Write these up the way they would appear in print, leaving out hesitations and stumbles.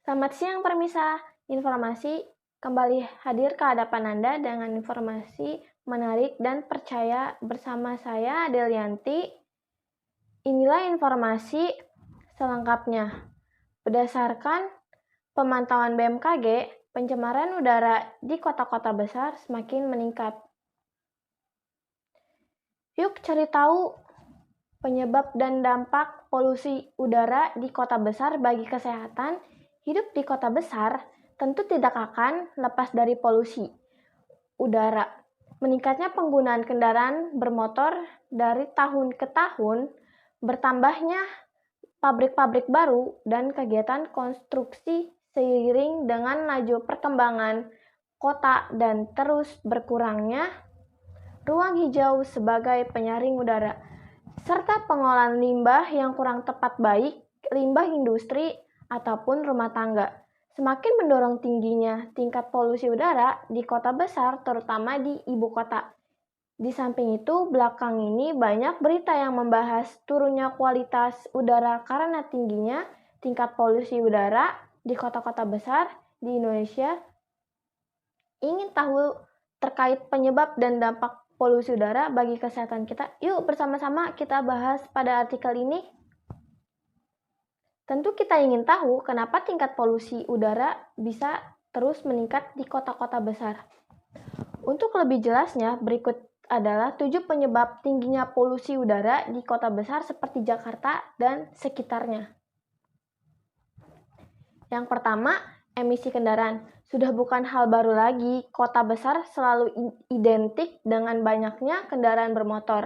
Selamat siang Permisa, informasi kembali hadir ke hadapan Anda dengan informasi menarik dan percaya bersama saya Delianti. Inilah informasi selengkapnya. Berdasarkan pemantauan BMKG, pencemaran udara di kota-kota besar semakin meningkat. Yuk cari tahu penyebab dan dampak polusi udara di kota besar bagi kesehatan. Hidup di kota besar tentu tidak akan lepas dari polusi udara. Meningkatnya penggunaan kendaraan bermotor dari tahun ke tahun, bertambahnya pabrik-pabrik baru, dan kegiatan konstruksi seiring dengan laju perkembangan kota dan terus berkurangnya ruang hijau sebagai penyaring udara, serta pengolahan limbah yang kurang tepat baik, limbah industri, ataupun rumah tangga, semakin mendorong tingginya tingkat polusi udara di kota besar, terutama di ibu kota. Di samping itu, belakang ini banyak berita yang membahas turunnya kualitas udara karena tingginya tingkat polusi udara di kota-kota besar di Indonesia. Ingin tahu terkait penyebab dan dampak polusi udara bagi kesehatan kita? Yuk bersama-sama kita bahas pada artikel ini. Tentu kita ingin tahu kenapa tingkat polusi udara bisa terus meningkat di kota-kota besar. Untuk lebih jelasnya, berikut adalah 7 penyebab tingginya polusi udara di kota besar seperti Jakarta dan sekitarnya. Yang pertama, emisi kendaraan. Sudah bukan hal baru lagi, kota besar selalu identik dengan banyaknya kendaraan bermotor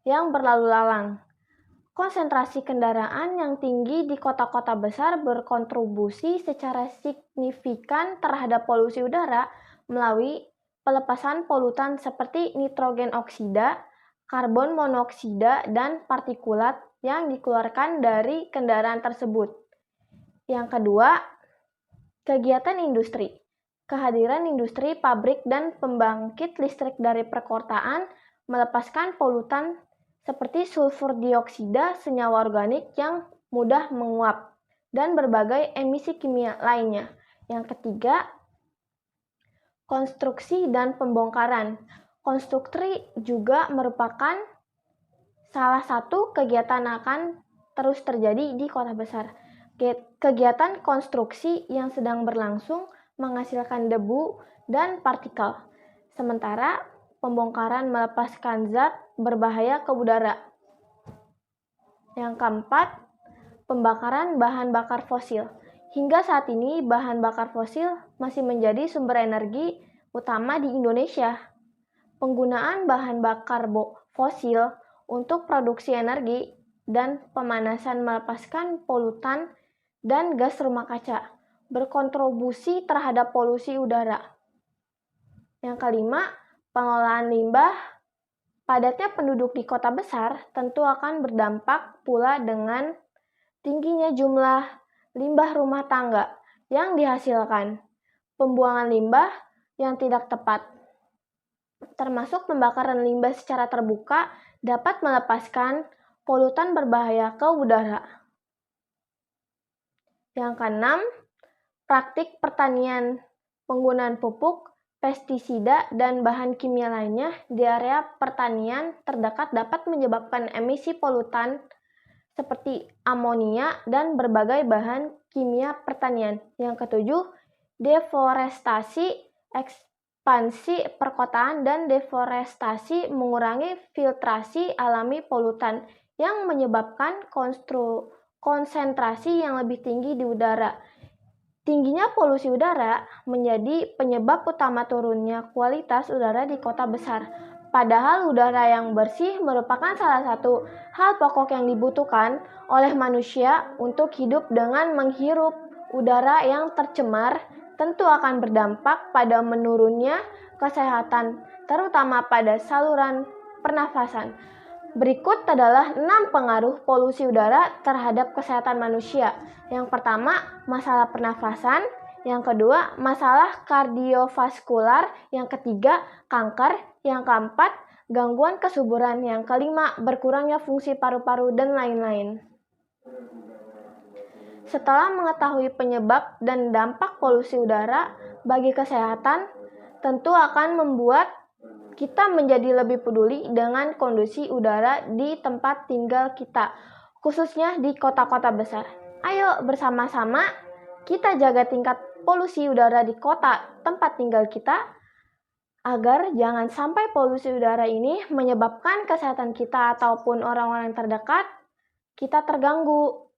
yang berlalu lalang. Konsentrasi kendaraan yang tinggi di kota-kota besar berkontribusi secara signifikan terhadap polusi udara melalui pelepasan polutan seperti nitrogen oksida, karbon monoksida, dan partikulat yang dikeluarkan dari kendaraan tersebut. Yang kedua, kegiatan industri. Kehadiran industri, pabrik, dan pembangkit listrik dari perkotaan melepaskan polutan seperti sulfur dioksida, senyawa organik yang mudah menguap, dan berbagai emisi kimia lainnya. Yang ketiga, konstruksi dan pembongkaran. Konstruksi juga merupakan salah satu kegiatan akan terus terjadi di kota besar. Kegiatan konstruksi yang sedang berlangsung menghasilkan debu dan partikel, sementara pembongkaran melepaskan zat berbahaya ke udara. Yang keempat, pembakaran bahan bakar fosil. Hingga saat ini, bahan bakar fosil masih menjadi sumber energi utama di Indonesia. Penggunaan bahan bakar fosil untuk produksi energi dan pemanasan melepaskan polutan dan gas rumah kaca, berkontribusi terhadap polusi udara. Yang kelima, pengolahan limbah. Padatnya penduduk di kota besar tentu akan berdampak pula dengan tingginya jumlah limbah rumah tangga yang dihasilkan. Pembuangan limbah yang tidak tepat, termasuk pembakaran limbah secara terbuka, dapat melepaskan polutan berbahaya ke udara. Yang keenam, praktik pertanian, penggunaan pupuk, pestisida, dan bahan kimia lainnya di area pertanian terdekat dapat menyebabkan emisi polutan seperti amonia dan berbagai bahan kimia pertanian. Yang ketujuh, deforestasi, ekspansi perkotaan dan deforestasi mengurangi filtrasi alami polutan yang menyebabkan konsentrasi yang lebih tinggi di udara. Tingginya polusi udara menjadi penyebab utama turunnya kualitas udara di kota besar. Padahal udara yang bersih merupakan salah satu hal pokok yang dibutuhkan oleh manusia untuk hidup. Dengan menghirup udara yang tercemar tentu akan berdampak pada menurunnya kesehatan, terutama pada saluran pernafasan. Berikut adalah 6 pengaruh polusi udara terhadap kesehatan manusia. Yang pertama, masalah pernafasan. Yang kedua, masalah kardiovaskular. Yang ketiga, kanker. Yang keempat, gangguan kesuburan. Yang kelima, berkurangnya fungsi paru-paru dan lain-lain. Setelah mengetahui penyebab dan dampak polusi udara bagi kesehatan, tentu akan membuat kita menjadi lebih peduli dengan kondisi udara di tempat tinggal kita, khususnya di kota-kota besar. Ayo bersama-sama kita jaga tingkat polusi udara di kota tempat tinggal kita, agar jangan sampai polusi udara ini menyebabkan kesehatan kita ataupun orang-orang terdekat kita terganggu.